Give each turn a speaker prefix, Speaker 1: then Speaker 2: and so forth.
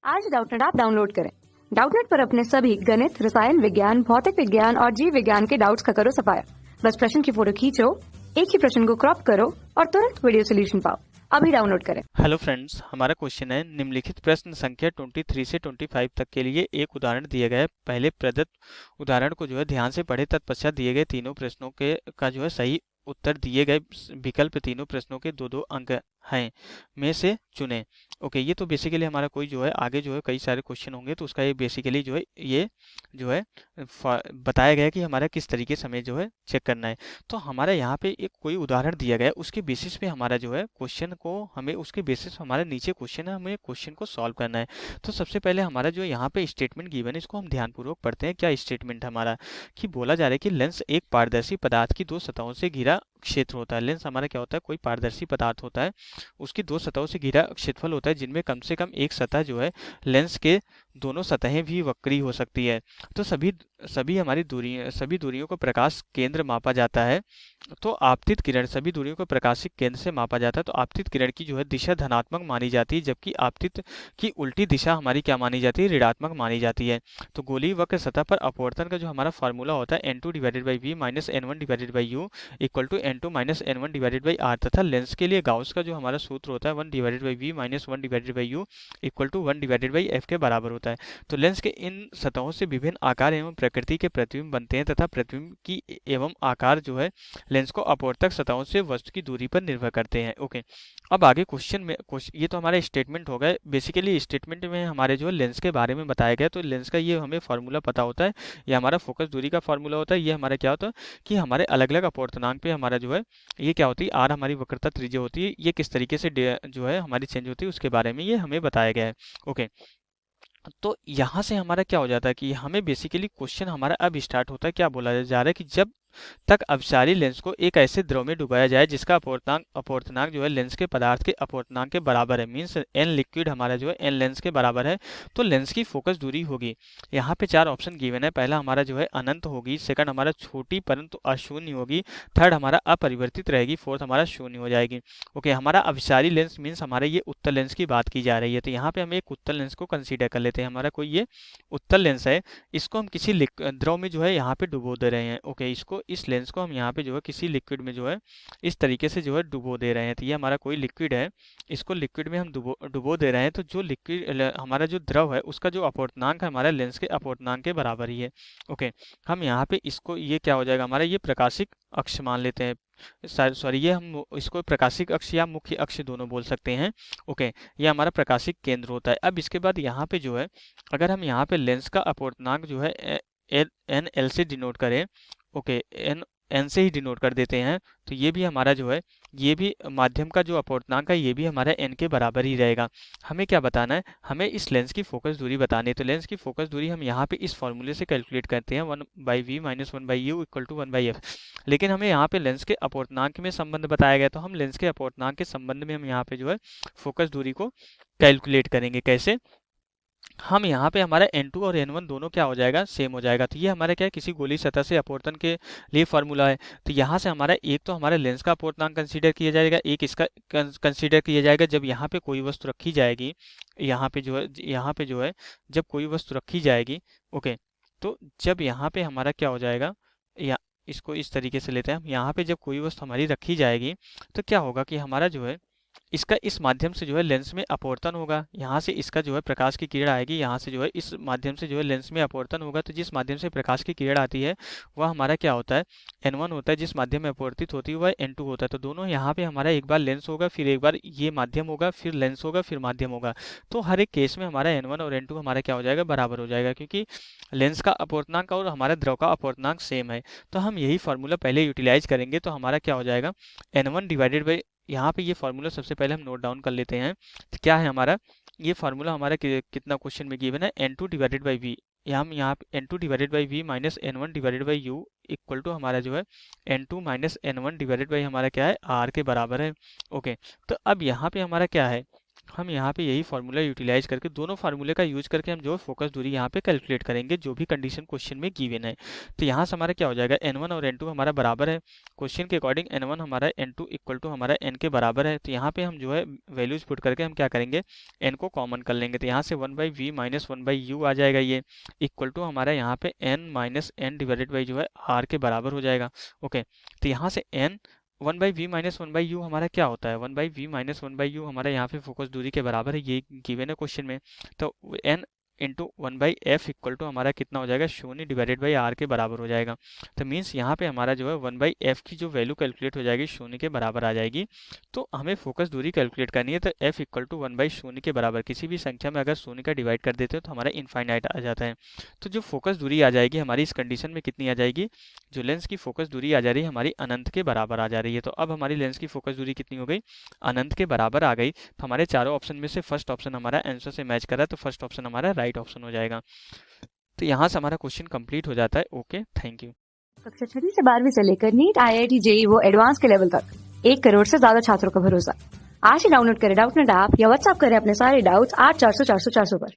Speaker 1: आज Doubtnut app download करें। Doubtnut पर अपने सभी गणित, रसायन विज्ञान, भौतिक विज्ञान और जीव विज्ञान के डाउट्स का करो सफाया। बस प्रश्न की फोटो खींचो, एक ही प्रश्न को क्रॉप करो और तुरंत वीडियो सोल्यूशन पाओ। अभी डाउनलोड करें।
Speaker 2: हेलो फ्रेंड्स, हमारा क्वेश्चन है निम्नलिखित प्रश्न संख्या 23 से 25 तक के लिए एक उदाहरण दिया गया है। पहले प्रदत्त उदाहरण को ध्यान से पढ़े, तत्पश्चात दिए गए तीनों प्रश्नों के का सही उत्तर दिए गए विकल्प तीनों प्रश्नों के दो अंक हैं में से चुने। ओके, ये तो बेसिकली हमारा कोई आगे कई सारे क्वेश्चन होंगे, तो उसका ये बेसिकली ये बताया गया है कि हमारा किस तरीके से हमें चेक करना है। तो हमारा यहाँ पे एक कोई उदाहरण दिया गया है, उसके बेसिस पे हमारा क्वेश्चन को हमें उसके बेसिस हमारा नीचे क्वेश्चन है, हमें क्वेश्चन को सॉल्व करना है। तो सबसे पहले हमारा यहाँ पे स्टेटमेंट गिवन है, इसको हम ध्यानपूर्वक पढ़ते हैं। क्या स्टेटमेंट हमारा कि बोला जा रहा है कि लेंस एक पारदर्शी पदार्थ की दो सतहों से घिरा क्षेत्र होता है। लेंस हमारा क्या होता है, कोई पारदर्शी पदार्थ होता है, उसकी दो सतहों से घिरा क्षेत्रफल होता है, जिनमें कम से कम एक सतह लेंस के दोनों सतहें भी वक्री हो सकती है। तो सभी दूरियों को प्रकाश केंद्र मापा जाता है। तो आपतित किरण सभी दूरियों को प्रकाशिक केंद्र से मापा जाता है। तो आपतित किरण की दिशा धनात्मक मानी जाती है, जबकि आपतित की उल्टी दिशा हमारी क्या मानी जाती है, ऋणात्मक मानी जाती है। तो गोलीय वक्र सतह पर अपवर्तन का हमारा फॉर्मूला होता है n2 divided by v minus n1 divided by u equal to n2 minus n1 divided by r, तथा लेंस के लिए गाउस का हमारा सूत्र होता है 1 divided by v minus 1 divided by u equal to 1 divided by f के बराबर होता है। तो लेंस के इन सतहों से विभिन्न आकार एवं प्रकृति के प्रतिबिंब बनते हैं, तथा प्रतिबिंब की एवं आकार लेंस को अपवर्तक सतहों से वस्तु की दूरी पर निर्भर करते हैं। ओके, अब आगे क्वेश्चन में ये तो हमारा स्टेटमेंट हो गया। बेसिकली स्टेटमेंट में हमारे लेंस के बारे में बताया गया। तो लेंस का ये हमें फॉर्मूला पता होता है, ये हमारा फोकस दूरी का फॉर्मूला होता है। ये हमारा क्या होता है कि हमारे अलग अलग अपवर्तनांक पे हमारा ये क्या होती है, आर हमारी वक्रता त्रिज्या होती है, ये किस तरीके से हमारी चेंज होती है उसके बारे में ये हमें बताया गया है। ओके, तो यहाँ से हमारा क्या हो जाता है कि हमें बेसिकली क्वेश्चन हमारा अब स्टार्ट होता है। क्या बोला जा रहा है कि जब तक अपसारी लेंस को एक ऐसे द्रव में डुबाया जाए जिसका अपवर्तनांक लेंस के पदार्थ के अपवर्तनांक के बराबर है, मींस एन लिक्विड हमारा एन लेंस के बराबर है, तो लेंस की फोकस दूरी होगी। यहाँ पे चार ऑप्शन गिवन है। पहला हमारा अनंत होगी, सेकंड हमारा छोटी परंतु अशून्य होगी, थर्ड हमारा अपरिवर्तित रहेगी, फोर्थ हमारा शून्य हो जाएगी। ओके, हमारा अभिसारी लेंस मीन्स हमारे ये उत्तल लेंस की बात की जा रही है। तो यहाँ पे हम एक उत्तल लेंस को कंसीडर कर लेते हैं। हमारा कोई ये उत्तल लेंस है, इसको हम किसी द्रव में यहाँ पे डुबो दे रहे हैं। ओके, इस लेंस को हम यहाँ पे किसी लिक्विड में इस तरीके से डुबो दे रहे हैं। तो ये हमारा कोई लिक्विड है, इसको लिक्विड में हम डुबो दे रहे हैं। तो जो लिक्विड हमारा जो द्रव है उसका जो अपवर्तनांक है हमारा लेंस के अपवर्तनांक के बराबर ही है। ओके, हम यहाँ पे इसको ये क्या हो जाएगा हमारा ये प्रकाशिक अक्ष मान लेते हैं। सॉरी, ये हम इसको प्रकाशिक अक्ष या मुख्य अक्ष दोनों बोल सकते हैं। ओके, ये हमारा प्रकाशिक केंद्र होता है। अब इसके बाद यहाँ पे अगर हम यहाँ पे लेंस का अपवर्तनांक एन एल से डिनोट करें, ओके, एन से ही डिनोट कर देते हैं, तो ये भी हमारा ये भी माध्यम का अपवर्तनांक है, ये भी हमारा एन के बराबर ही रहेगा। हमें क्या बताना है, हमें इस लेंस की फोकस दूरी बतानी है। तो लेंस की फोकस दूरी हम यहाँ पे इस फॉर्मूले से कैलकुलेट करते हैं, 1 by V minus 1 by U equal to 1 by F. लेकिन हमें यहाँ पे लेंस के अपवर्तनांक में संबंध बताया गया, तो हम लेंस के अपवर्तनांक के संबंध में हम यहाँ पे फोकस दूरी को कैलकुलेट करेंगे। कैसे, हम यहाँ पे हमारा n2 और n1 दोनों क्या हो जाएगा, सेम हो जाएगा। तो ये हमारा क्या है, किसी गोलीय सतह से अपवर्तन के लिए फॉर्मूला है। तो यहाँ से हमारा एक तो हमारे लेंस का अपवर्तनांक कंसीडर किया जाएगा, एक इसका कंसीडर किया जाएगा जब यहाँ पे कोई वस्तु रखी जाएगी। यहाँ पे जब कोई वस्तु रखी जाएगी। ओके, तो जब यहाँ पे हमारा क्या हो जाएगा, या इसको इस तरीके से लेते हैं हम, यहाँ पे जब कोई वस्तु हमारी रखी जाएगी तो क्या होगा कि हमारा इसका इस माध्यम से लेंस में अपवर्तन होगा। यहाँ से इसका प्रकाश की किरण आएगी, यहाँ से इस माध्यम से लेंस में अपवर्तन होगा। तो जिस माध्यम से प्रकाश की किरण आती है वह हमारा क्या होता है, n1 होता है। जिस माध्यम में अपवर्तित होती है वह n2 होता है। तो दोनों यहाँ पे हमारा एक बार लेंस होगा, फिर एक बार ये माध्यम होगा, फिर लेंस होगा, फिर माध्यम होगा। तो हर एक केस में हमारा n1 और n2 हमारा क्या हो जाएगा, बराबर हो जाएगा, क्योंकि लेंस का अपवर्तनांक और हमारा द्रव का अपवर्तनांक सेम है। तो हम यही फॉर्मूला पहले यूटिलाइज करेंगे। तो हमारा क्या हो जाएगा, n1 डिवाइडेड बाई, यहाँ पे ये फॉर्मूला सबसे पहले हम नोट डाउन कर लेते हैं। तो क्या है हमारा ये फॉर्मूला, हमारा कितना क्वेश्चन में गिवन है, n2 डिवाइडेड बाई वी। हम यहाँ पे n2 divided by V minus n1 divided by U equal to हमारा n2 minus n1 divided by हमारा क्या है, r के बराबर है। ओके, तो अब यहाँ पे हमारा क्या है, हम यहाँ पे यही फार्मूला यूटिलाइज करके दोनों फार्मूले का यूज करके हम जो है फोकस दूरी यहाँ पे कैलकुलेट करेंगे जो भी कंडीशन क्वेश्चन में गिवन है। तो यहाँ से हमारा क्या हो जाएगा, n1 और n2 हमारा बराबर है, क्वेश्चन के अकॉर्डिंग n1 हमारा n2 इक्वल टू हमारा n के बराबर है। तो यहाँ पे हम जो है वैल्यूज पुट करके हम क्या करेंगे, n को कॉमन कर लेंगे। तो यहाँ से 1/v माइनस 1/u आ जाएगा, ये इक्वल टू हमारा यहाँ पे n minus n divided by जो है r के बराबर हो जाएगा। ओके, तो यहाँ से n 1/v माइनस 1/u हमारा क्या होता है, 1/v माइनस 1/u हमारा यहाँ पे फोकस दूरी के बराबर है, ये गिवन है क्वेश्चन में। तो n into 1/f equal to हमारा कितना हो जाएगा, 0 डिवाइडेड बाई r के बराबर हो जाएगा। तो मीन्स यहाँ पे हमारा जो है 1/f की जो वैल्यू कैलकुलेट हो जाएगी 0 के बराबर आ जाएगी। तो हमें फोकस दूरी कैलकुलेट करनी है, तो f इक्वल टू 1/0 के बराबर, किसी भी संख्या में अगर 0 का डिवाइड कर देते हो तो हमारा इनफाइनाइट आ जाता है। तो जो फोकस दूरी आ जाएगी हमारी इस कंडीशन में कितनी आ जाएगी, जो लेंस की फोकस दूरी आ जा रही है हमारी अनंत के बराबर आ जा रही है। तो अब हमारी लेंस की फोकस दूरी कितनी हो गई, अनंत के बराबर आ गई। तो हमारे चारों ऑप्शन में से फर्स्ट ऑप्शन हमारा आंसर से मैच कर रहा है, तो फर्स्ट ऑप्शन हमारा राइट ऑप्शन हो जाएगा। तो यहाँ से हमारा क्वेश्चन कंप्लीट हो जाता है। Okay, thank you.
Speaker 1: कक्षा 6 से 12वीं से लेकर नीट, IIT, JEE वो एडवांस के लेवल तक 1 करोड़ से ज्यादा छात्रों का भरोसा। आज ही डाउनलोड करें डाउटनेट ऐप या व्हाट्सएप करें अपने सारे डाउट्स 8400 400 400 पर।